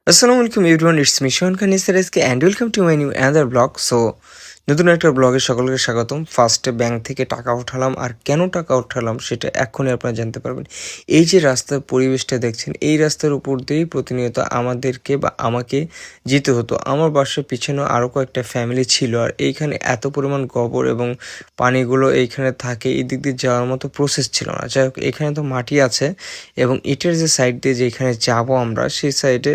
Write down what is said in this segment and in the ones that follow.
আসসালামু আলাইকুম everyone, it's me Shon Khan SK and welcome to my new another blog. So নতুন একটা ব্লগে সকলকে স্বাগতম। ফার্স্টে ব্যাংক থেকে টাকা উঠালাম, আর কেন টাকা উঠালাম সেটা এক্ষুনি আপনারা জানতে পারবেন। এই যে রাস্তার পরিবেশটা দেখছেন, এই রাস্তার উপর দিয়েই প্রতিনিয়ত আমাদেরকে বা আমাকে যেতে হতো। আমার বাসার পিছনে আরও কয়েকটা ফ্যামিলি ছিল, আর এইখানে এত পরিমাণ গোবর এবং পানিগুলো এইখানে থাকে, এই দিক দিয়ে যাওয়ার মতো প্রসেস ছিল না। যাই হোক, এখানে তো মাটি আছে এবং ইটের যে সাইড দিয়ে যেখানে যাবো আমরা, সেই সাইডে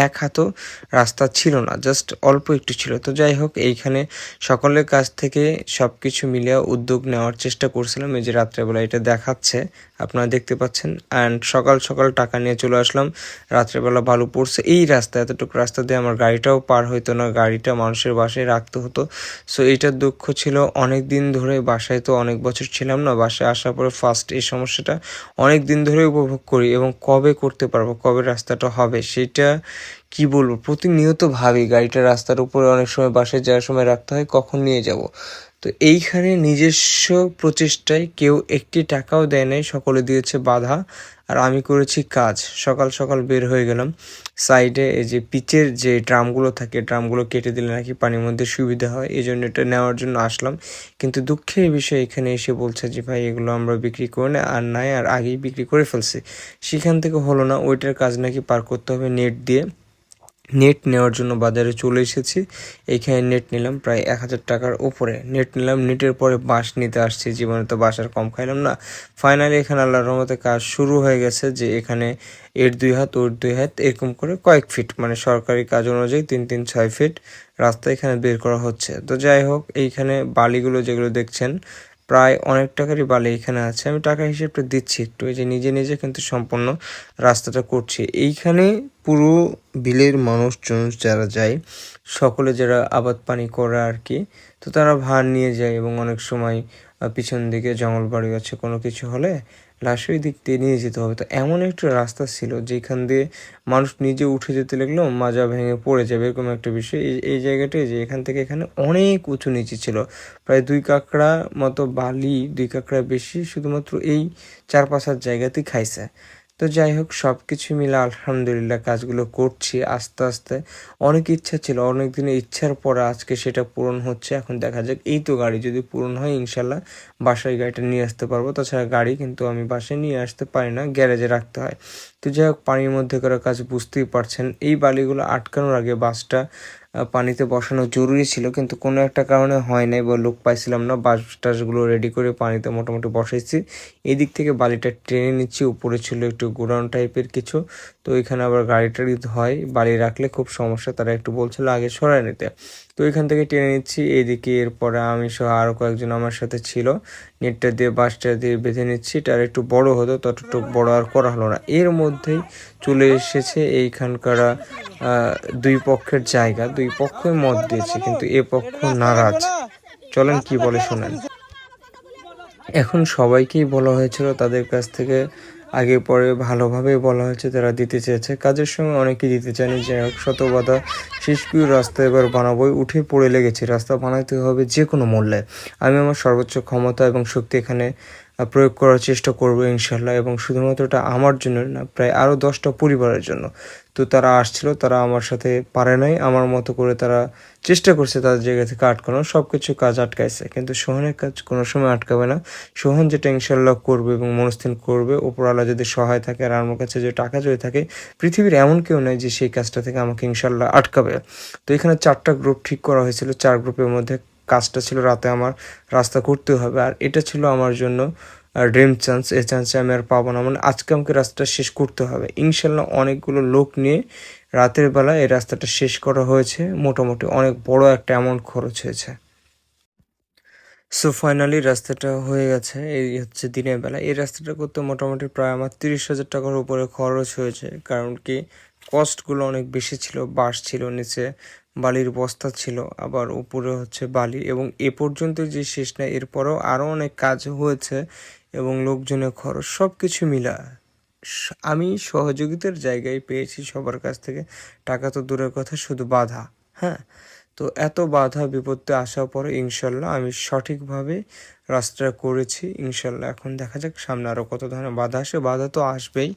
এক হাতও রাস্তা ছিল না, জাস্ট অল্প একটু ছিল। তো যাই হোক, এইখানে সকলের কাছ থেকে সব কিছু মিলিয়ে উদ্যোগ নেওয়ার চেষ্টা করছিলাম। এই যে রাত্রেবেলা এটা দেখাচ্ছে, আপনারা দেখতে পাচ্ছেন। অ্যান্ড সকাল সকাল টাকা নিয়ে চলে আসলাম। রাত্রেবেলা বালু পড়ছে এই রাস্তা, এতটুকু রাস্তা দিয়ে আমার গাড়িটাও পার হইতো না, গাড়িটা মানুষের বাসায় রাখতে হতো। সো এইটার দুঃখ ছিল। অনেক দিন ধরে বাসায় তো অনেক বছর ছিলাম না, বাসায় আসার পরে ফার্স্ট এই সমস্যাটা অনেক দিন ধরে উপভোগ করি, এবং কবে করতে পারবো, কবে রাস্তাটা হবে সেটা কি বলবো, প্রতিনিয়ত ভাবি। গাড়িটা রাস্তার উপরে অনেক সময় বাসায় যাওয়ার সময় রাখতে হয়, কখন নিয়ে যাব। তো এইখানে নিজস্ব প্রচেষ্টায় কেউ একটি টাকাও দেয় নাই, সকলে দিয়েছে বাধা। আর আমি করেছি কাজ। সকাল সকাল বের হয়ে গেলাম। সাইডে এই যে পিচের যে ড্রামগুলো থাকে, ড্রামগুলো কেটে দিলে নাকি পানির মধ্যে সুবিধা হয়, এই জন্য এটা নেওয়ার জন্য আসলাম। কিন্তু দুঃখের বিষয়, এখানে এসে বলছে যে ভাই এগুলো আমরা বিক্রি করে না, আর নাই, আর আগেই বিক্রি করে ফেলছি। সেখান থেকে হলো না, ওইটার কাজ নাকি পার করতে হবে নেট দিয়ে। নেট নেওয়ার জন্য বাজারে চলে এসেছি। এইখানে নেট নিলাম প্রায় 1000 টাকার উপরে। নেট নিলাম, নেটের পরে বাঁশ নিতে আসছি। জীবনে তো বাঁশ আর কম খাইলাম না। ফাইনালি এখানে আল্লাহর রহমতে কাজ শুরু হয়ে গেছে, যে এখানে এর 2 হাত ওর 2 হাত এরকম করে কয়েক ফিট, মানে সরকারি কাজ অনুযায়ী 3-3-6 ফিট রাস্তা এখানে বের করা হচ্ছে। তো যাই হোক, এইখানে বালিগুলো যেগুলো দেখছেন, প্রায় অনেক টাকারই বালি এখানে আছে। আমি টাকা হিসেবটা দিচ্ছি একটু, এই যে নিজে নিজে কিন্তু সম্পূর্ণ রাস্তাটা করছি। এইখানে পুরো বিলের মানুষজন যারা যায়, সকলে যারা আবাদ পানি করে আর কি, তো তারা ভার নিয়ে যায়। এবং অনেক সময় পিছন দিকে জঙ্গল বাড়ি আছে, কোনো কিছু হলে লাশ ওই দিক দিয়ে নিয়ে যেতে হবে। তো এমন একটা রাস্তা ছিল যেখান দিয়ে মানুষ নিজে উঠে যেতে লাগলেও মাজা ভেঙে পড়ে যাবে, এরকম একটা বিষয়। এই জায়গাটায় যে এখান থেকে এখানে অনেক উঁচু নিচে ছিল, প্রায় 2 কাকড়া মতো বালি, 2 কাকড়া বেশি, শুধুমাত্র এই 4-5 হাত জায়গাতেই খাইছে। তো যাই হোক, সব কিছু মিলে আলহামদুলিল্লাহ কাজগুলো করছি আস্তে আস্তে। অনেক ইচ্ছা ছিল, অনেক দিনের ইচ্ছার পরে আজকে সেটা পূরণ হচ্ছে। এখন দেখা যাক, এই তো গাড়ি যদি পূরণ হয় ইনশাল্লাহ বাসায় গাড়িটা নিয়ে আসতে পারবো। তাছাড়া গাড়ি কিন্তু আমি বাসায় নিয়ে আসতে পারি না, গ্যারেজে রাখতে হয়। তো যাই হোক, পানির মধ্যে করা কাজ বুঝতেই পারছেন। এই বালিগুলো আটকানোর আগে বাসটা পানিতে বসানো জরুরি ছিল, কিন্তু কোনো একটা কারণে হয় নাই বা লোক পাইছিলাম না। বাঁশ টাসগুলো রেডি করে পানিতে মোটামুটি বসাইছি। এই দিক থেকে বালিটা টেনে নিচ্ছি। উপরে ছিল একটু গোডাউন টাইপের কিছু, তো এখানে আবার গাড়ি টাড়ি হয়, বালি রাখলে খুব সমস্যা, তারা একটু বলছিল আগে সরাই নিতে। তো এখান থেকে টেনে নিচ্ছি এইদিকে। এরপরে আমি সহ আরও কয়েকজন আমার সাথে ছিল, নেটটা দিয়ে বাঁশটা দিয়ে বেঁধে নিচ্ছি। এটা আর একটু বড় হতো, ততটুকু বড় আর করা হলো না। এর মধ্যেই চলে এসেছে এইখানকার দুই পক্ষের জায়গা। দুই পক্ষই মত দিয়েছে, কিন্তু এ পক্ষ নারাজ। চলেন কি বলে শোনেন। এখন সবাইকেই বলা হয়েছিল, তাদের কাছ থেকে আগে পরে ভালোভাবে বলা হয়েছে, তারা দিতে চেয়েছে। কাজের সঙ্গে অনেকেই দিতে চায়নি। যাই হোক, শত বাধা শেষকিউ রাস্তা এবার বানাবোই, উঠে পড়ে লেগেছি। রাস্তা বানাতে হবে যে কোনো মূল্যে। আমি আমার সর্বোচ্চ ক্ষমতা এবং শক্তি এখানে প্রয়োগ করার চেষ্টা করবো ইনশাল্লাহ। এবং শুধুমাত্র এটা আমার জন্য না, প্রায় আরও 10টা পরিবারের জন্য। তো তারা আসছিল, তারা আমার সাথে পারে নাই, আমার মতো করে তারা চেষ্টা করছে তাদের জায়গা থেকে আটকানোর। সব কিছু কাজ আটকাইছে, কিন্তু সোহানের কাজ কোনো সময় আটকাবে না। সোহান যেটা ইনশাল্লাহ করবে এবং মনস্থির করবে, উপরওয়ালা যদি সহায় থাকে আর আমার কাছে যে টাকা যদি থাকে, পৃথিবীর এমন কেউ নেই যে সেই কাজটা থেকে আমাকে ইনশাল্লাহ আটকাবে। তো এখানে 4টা গ্রুপ ঠিক করা হয়েছিল। 4 গ্রুপের মধ্যে কাজটা ছিল রাতে আমার রাস্তা করতে হবে, আর এটা ছিল আমার জন্য ড্রিম চান্স। এই চান্সে আমি আর পাবো না, মানে আজকে আমাকে রাস্তাটা শেষ করতে হবে ইনশাল্লাহ। অনেকগুলো লোক নিয়ে রাতের বেলা এই রাস্তাটা শেষ করা হয়েছে। মোটামুটি অনেক বড় একটা অ্যামাউন্ট খরচ হয়েছে। সো ফাইনালি রাস্তাটা হয়ে গেছে। এই হচ্ছে দিনের বেলা। এই রাস্তাটা করতে মোটামুটি প্রায় আমার 30,000 টাকার উপরে খরচ হয়েছে। কারণ কি, কস্টগুলো অনেক বেশি ছিল। বাঁশ ছিল, নিচে বালির বস্তা ছিল, আবার উপরে হচ্ছে বালি। এবং এ পর্যন্ত যে শেষ না, এরপরেও আরও অনেক কাজ হয়েছে এবং লোকজনের খরচ সব কিছু মিলা আমি সহযোগিতার জায়গায় পেয়েছি সবার কাছ থেকে। টাকা তো দূরের কথা, শুধু বাধা। হ্যাঁ, তো এত বাধা বিপত্তি আসার পরে ইনশাল্লাহ আমি সঠিকভাবে রাস্তাটা করেছি ইনশাল্লাহ। এখন দেখা যাক সামনে আরও কত ধরনের বাধা আসে। বাধা তো আসবেই,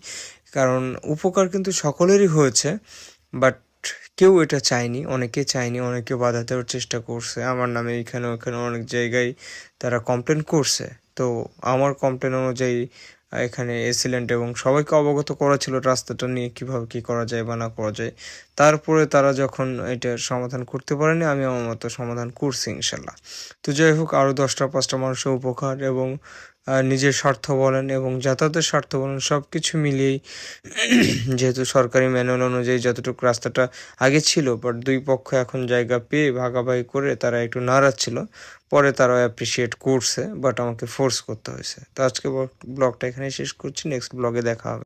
কারণ উপকার কিন্তু সকলেরই হয়েছে। বাট কেউ এটা চায়নি, অনেকে চায়নি, অনেকে বাধা দেওয়ার চেষ্টা করছে আমার নামে এখানে ওখানে অনেক জায়গায় তারা কমপ্লেন করছে। তো আমার কমপ্লেন অনুযায়ী এখানে এসিলেন্ট এবং সবাইকে অবগত করা ছিল রাস্তাটা নিয়ে কীভাবে কী করা যায় বা না করা যায়। তারপরে তারা যখন এটার সমাধান করতে পারেনি, আমি আমার মতো সমাধান করছি ইনশাল্লাহ। তো যাই হোক, আরও 10টা 5টা মানুষের উপকার এবং নিজের স্বার্থ বলেন এবং যাতায়াতের স্বার্থ বলেন সব কিছু মিলিয়েই যেহেতু সরকারি ম্যানুয়াল অনুযায়ী যতটুকু রাস্তাটা আগে ছিল, বাট দুই পক্ষ এখন জায়গা পেয়ে ভাগাভাগি করে তারা একটু নারাজ ছিল, পরে তারা অ্যাপ্রিসিয়েট করছে, বাট আমাকে ফোর্স করতে হয়েছে। তো আজকে ব্লগটা এখানে শেষ করছি, নেক্সট ব্লগে দেখা হবে।